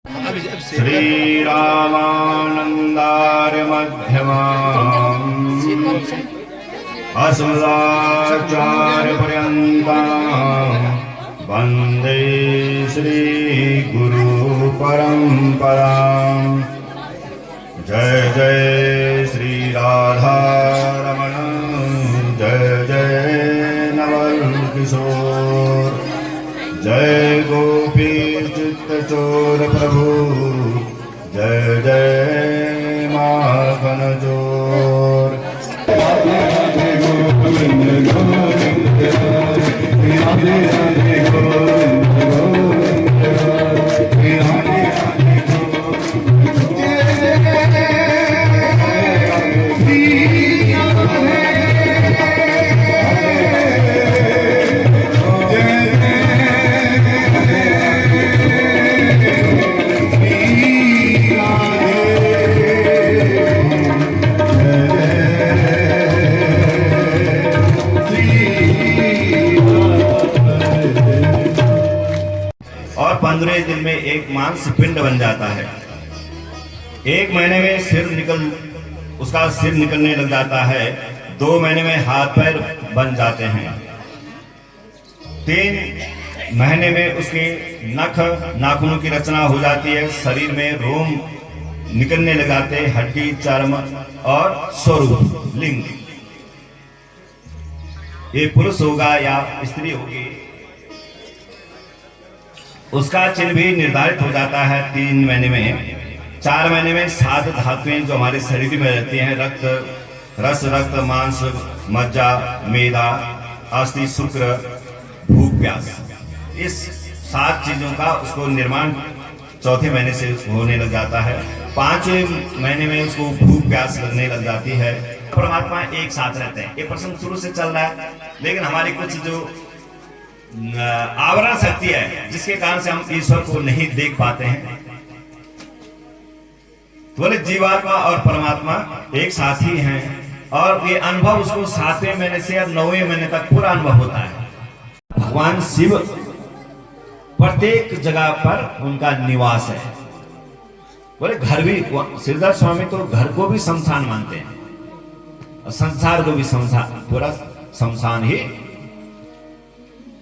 श्रीरामानन्दार्य मध्यमाम् अस्मदाचार्यपर्यन्ताम् वन्दे श्रीगुरुपरम्पराम्। जय जय श्री राधारमण, जय जय नवल किशोर, जय गोपी चित्तचोर प्रभु, जय जय माखन चोर। राधे राधे गोविंद गोविंद राधे राधे गोविंद गोविंद राधे राधे और 15 दिन में एक मांस पिंड बन जाता है। 1 महीने में उसका सिर निकलने लग जाता है। 2 महीने में हाथ पैर बन जाते हैं। 3 महीने में उसके नाखूनों की रचना हो जाती है। शरीर में रोम निकलने लग जाते हैं, हड्डी, चर्म और स्वरूप लिंग। ये पुरुष होगा या स्त्री होगी, उसका चिन्ह भी निर्धारित हो जाता है 3 महीने में। 4 महीने में 7 धातुएं जो हमारे शरीर में रहती हैं, रक्त, रस, रक्त, मांस, मज्जा, मेदा, अस्थि, शुक्र, भूख, प्यास, इस 7 चीजों का उसको निर्माण 4थे महीने से होने लग जाता है। 5वें महीने में उसको भूख प्यास लगने लग जाती है। परमात्मा एक साथ रहते हैं। ये प्रश्न शुरू से चल रहा है, लेकिन हमारी कुछ जो आवरण शक्ति है जिसके कारण से हम ईश्वर को नहीं देख पाते हैं। बोले जीवात्मा और परमात्मा एक साथ ही हैं, और ये अनुभव उसको 7वें महीने से 9वें महीने तक पूरा अनुभव होता है। भगवान शिव प्रत्येक जगह पर उनका निवास है। बोले घर भी, श्रीधर स्वामी तो घर को भी शमशान मानते हैं और संसार को भी शमशान, पूरा शमशान ही।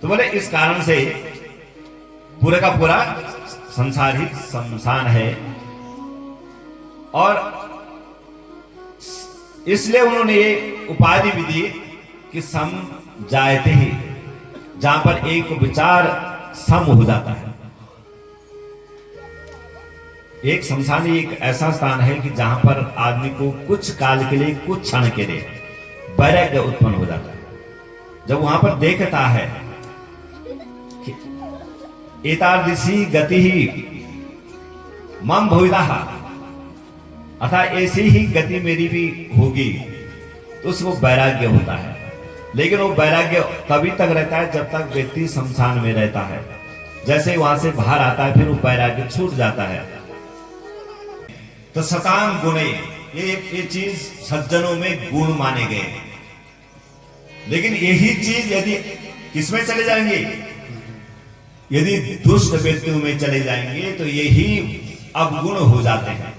तो बोले इस कारण से पूरे का पूरा संसार ही शमशान है, और इसलिए उन्होंने ये उपाधि भी दी कि सम जायते ही, जहां पर एक विचार सम हो जाता है। एक शमशान एक ऐसा स्थान है कि जहां पर आदमी को कुछ काल के लिए, कुछ क्षण के लिए वैराग्य उत्पन्न हो जाता है। जब वहां पर देखता है एतादृशी गति ही मम भवितः, अतः ऐसी ही गति मेरी भी होगी, तो उसको वैराग्य होता है। लेकिन वो वैराग्य तभी तक रहता है जब तक व्यक्ति शमशान में रहता है। जैसे वहां से बाहर आता है, फिर वो वैराग्य छूट जाता है। तो सताम गुणे, ये चीज सज्जनों में गुण माने गए। लेकिन यही चीज यदि किसमें चले जाएंगे, यदि दुष्ट व्यक्तियों में चले जाएंगे तो यही अवगुण हो जाते हैं।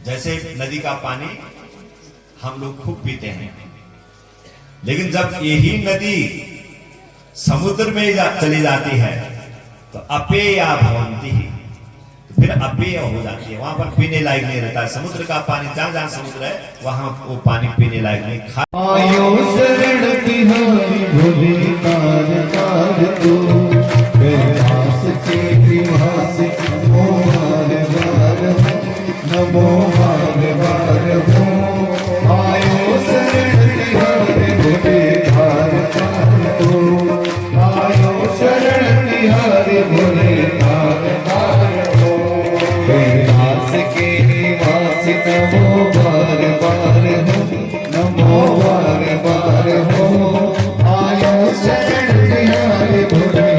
जैसे नदी का पानी हम लोग खूब पीते हैं, लेकिन जब यही नदी समुद्र में चली जाती है तो अपेया भवंती ही, तो फिर अपेय हो जाती है। वहां पर पीने लायक नहीं रहता है। समुद्र का पानी, जहां जहां समुद्र है वहां वो पानी पीने लायक नहीं। आयो शरण तिहारी भोले कार कार तू, कैलाश के निवास नमो बार बार हो, नमो बार बार हो। आयो शरण तिहारी भोले कार कार तू, आयो शरण तिहारी भोले कार कार हो, कैलाश के निवास नमो बार बार हो, नमो बार बार हो। आयो शरण तिहारी भोले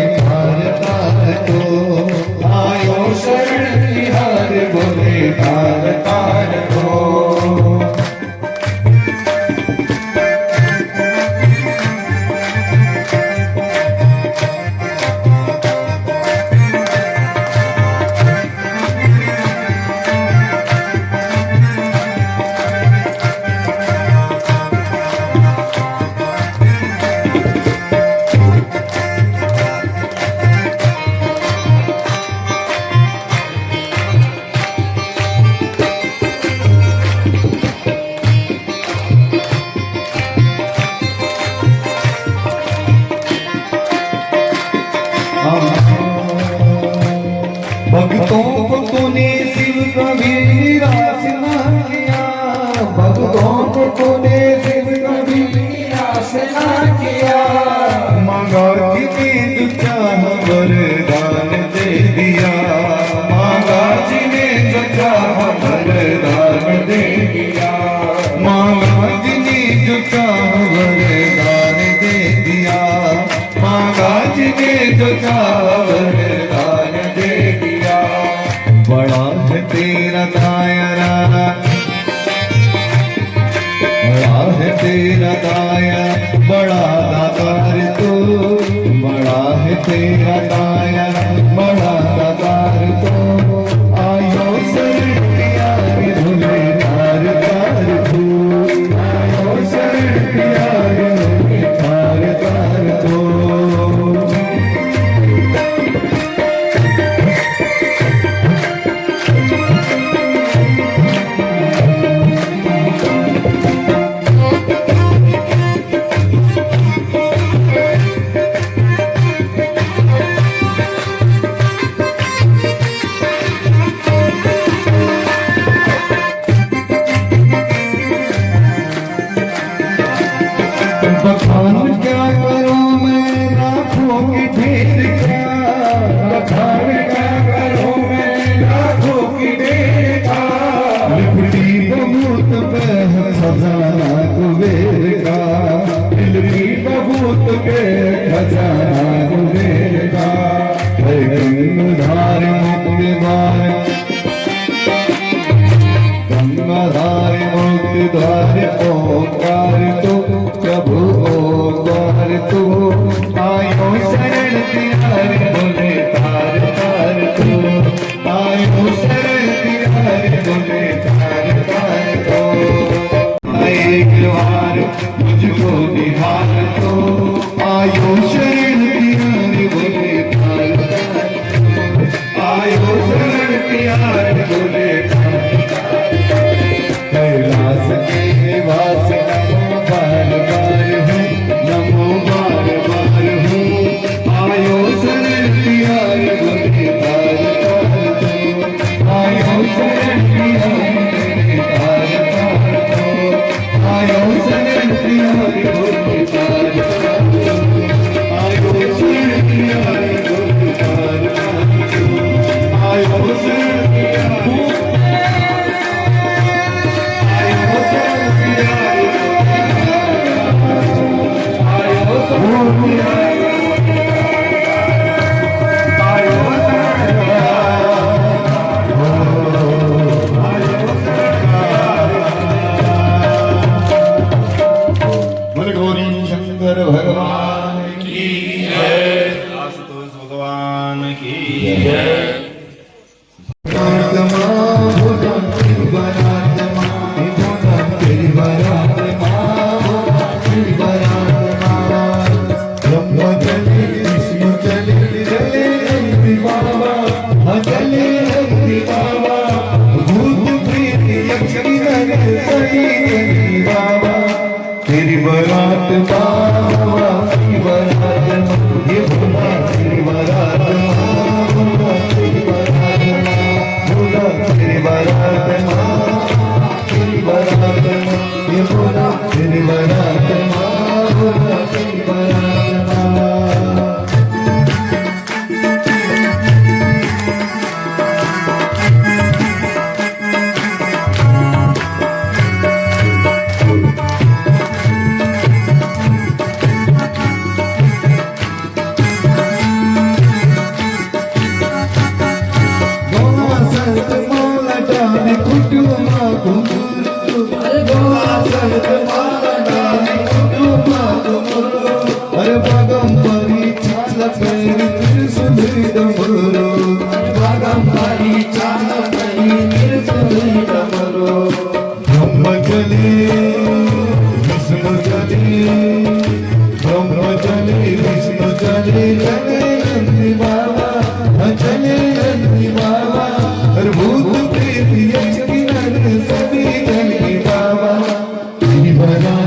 भक्तों को तूने शिव कभी निराश ना किया, भक्तों को तूने शिव कभी निराश ना किया। मांगा कि जो चाह वरदान दे दिया, मांगा जी ने जो चाह वरदान दे दिया, मांगा जी ने जो चाह वरदान दे दिया, मांगा जी ने जो चाह वरदान दे दिया। बड़ा है तेरा दायरा, बड़ा है तेरा दाया, बड़ा दातार तू, बड़ा है तेरा दाया, बड़ा दातार तू। आयो शरण प्यारे भोले तार तार तू, आयो शरण प्यारे भोले तार तार तू। बखान क्या करूं मैं लाखों की ढेर का, बखान क्या करूं मैं लाखों की ढेर का। लिपटी बबूत पे है खजाना कुबेर का, लिपटी बबूत पे खजाना कुबेर का। है गंगाधार मुक्तिधार, गंगाधार मुक्तिधार ओंकार तो प्रभु ओंकार तू। आयो शरण प्यारे भोले तार तार तू, आयो शरण प्यारे भोले तार तार तू। एक बार मुझको निहार तो, आयो शरण प्यारे भोले तार तार तू, आयो शरण प्यारे भोले तार तार तू। कैलाश के निवास नमो बार बार हूँ, नमो बार बार हूँ। आयो शरण प्यारे भोले तार तार तू, आयो शरण प्यारे तार तार तू, आयो शरण प्यारे भोले तार तार तू, आयो शरण प्यारे भोले तार तार तू, आयो शरण प्यारे गौरी शंकर भगवान की आशुतोष भगवान की जय। बरात्मा भोला तेरी बरात्मा, भोला तेरी बरात्मा, भोला तेरी बरात्मा। ब्रह्म चले विष्णु चले चले हरि बाबा, चले हरि बाबा। भूत प्रेत यक्ष किन्नर सभी हरि बाबा। तेरी बरात बाबा तेरी बरात, ये भोला तेरी बरात, भोला तेरी बरात, भोला तेरी बरात, तेरी बरात, ये भोला तेरी बरात, भोला तेरी बरात। अरे बागंबरी चाल पैरी त्रिशूलमरो, बागंबरी चाल पैरी त्रिशूलमरो। ब्रह्मचले विष्णु चले, ब्रह्मचले विष्णु चले चले नंदी बाबा, चले नंदी बाबा। अरे भूत प्रेत यक्ष किन्नर सभी चले बाबा। तेरी बरात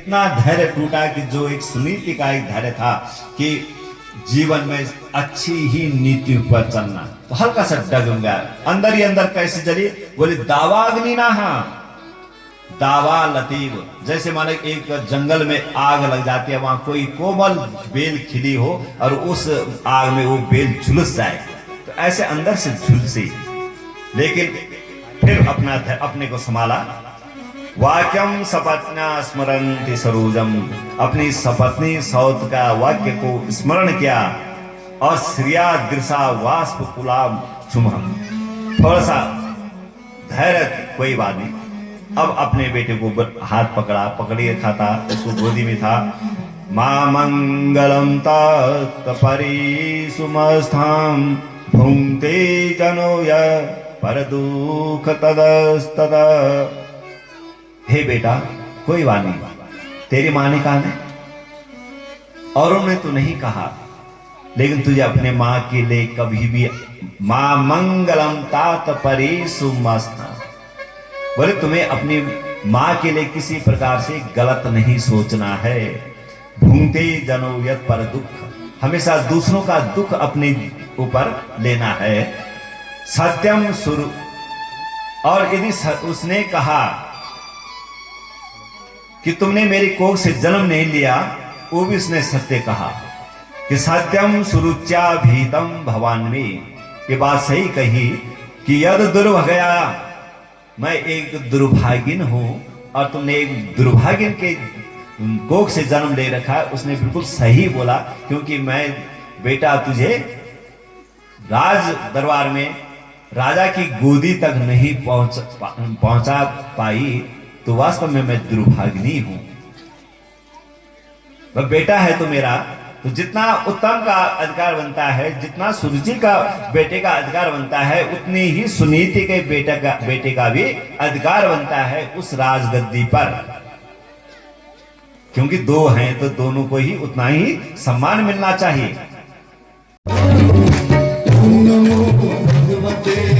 इतना धैर्य टूटा कि जो एक सुनीति का एक धैर्य था कि जीवन में अच्छी ही नीति पर चलना, तो हल्का सा डगमगा अंदर ही अंदर कैसे जली, बोले दावाग्नि ना, दावा लतीब, जैसे माने एक जंगल में आग लग जाती है, वहां कोई कोमल बेल खिली हो और उस आग में वो बेल झुलस जाए, तो ऐसे अंदर से झुलसी, लेकिन फिर अपने को संभाला। वाक्यम सपत्ना स्मरन्ति सरोजम, अपनी सपत्नी सौत का वाक्य को स्मरण किया, और श्रिया दृशा वाष्प कुलाम चुमहम, थोड़ा सा धैर्य, कोई बात नहीं। अब अपने बेटे को हाथ पकड़ा, पकड़िए खाता, उसको गोदी में था। मां मंगलम तत्परि सुमस्थाम भुंक्ते जनो य पर दुख तदस्तदा। हे बेटा, कोई बात नहीं, तेरी मां ने कहा नहीं, औरों ने तो नहीं कहा, लेकिन तुझे अपने मां के लिए कभी भी मां मंगलम तात परि सुमस्था, बोले तुम्हें अपनी मां के लिए किसी प्रकार से गलत नहीं सोचना है। भूंगते जनो यत पर दुख, हमेशा दूसरों का दुख अपने ऊपर लेना है। सत्यम सुरु, और यदि उसने कहा कि तुमने मेरी कोख से जन्म नहीं लिया, वो भी उसने सत्य कहा कि सत्यम सुरुच्या भीतम भवान्वी, ये बात सही कही कि यद दुर्भगया, मैं एक दुर्भागिन हूं और तुमने एक दुर्भागिन के कोख से जन्म ले रखा है। उसने बिल्कुल सही बोला, क्योंकि मैं बेटा तुझे राज दरबार में राजा की गोदी तक नहीं पहुंचा पाई, तो वास्तव में मैं दुर्भागिनी हूं। वह बेटा है तो मेरा, तो जितना उत्तम का अधिकार बनता है, जितना सुरुचि का बेटे का अधिकार बनता है, उतनी ही सुनीति के बेटे का भी अधिकार बनता है उस राजगद्दी पर, क्योंकि दो हैं तो दोनों को ही उतना ही सम्मान मिलना चाहिए। नमो भगवते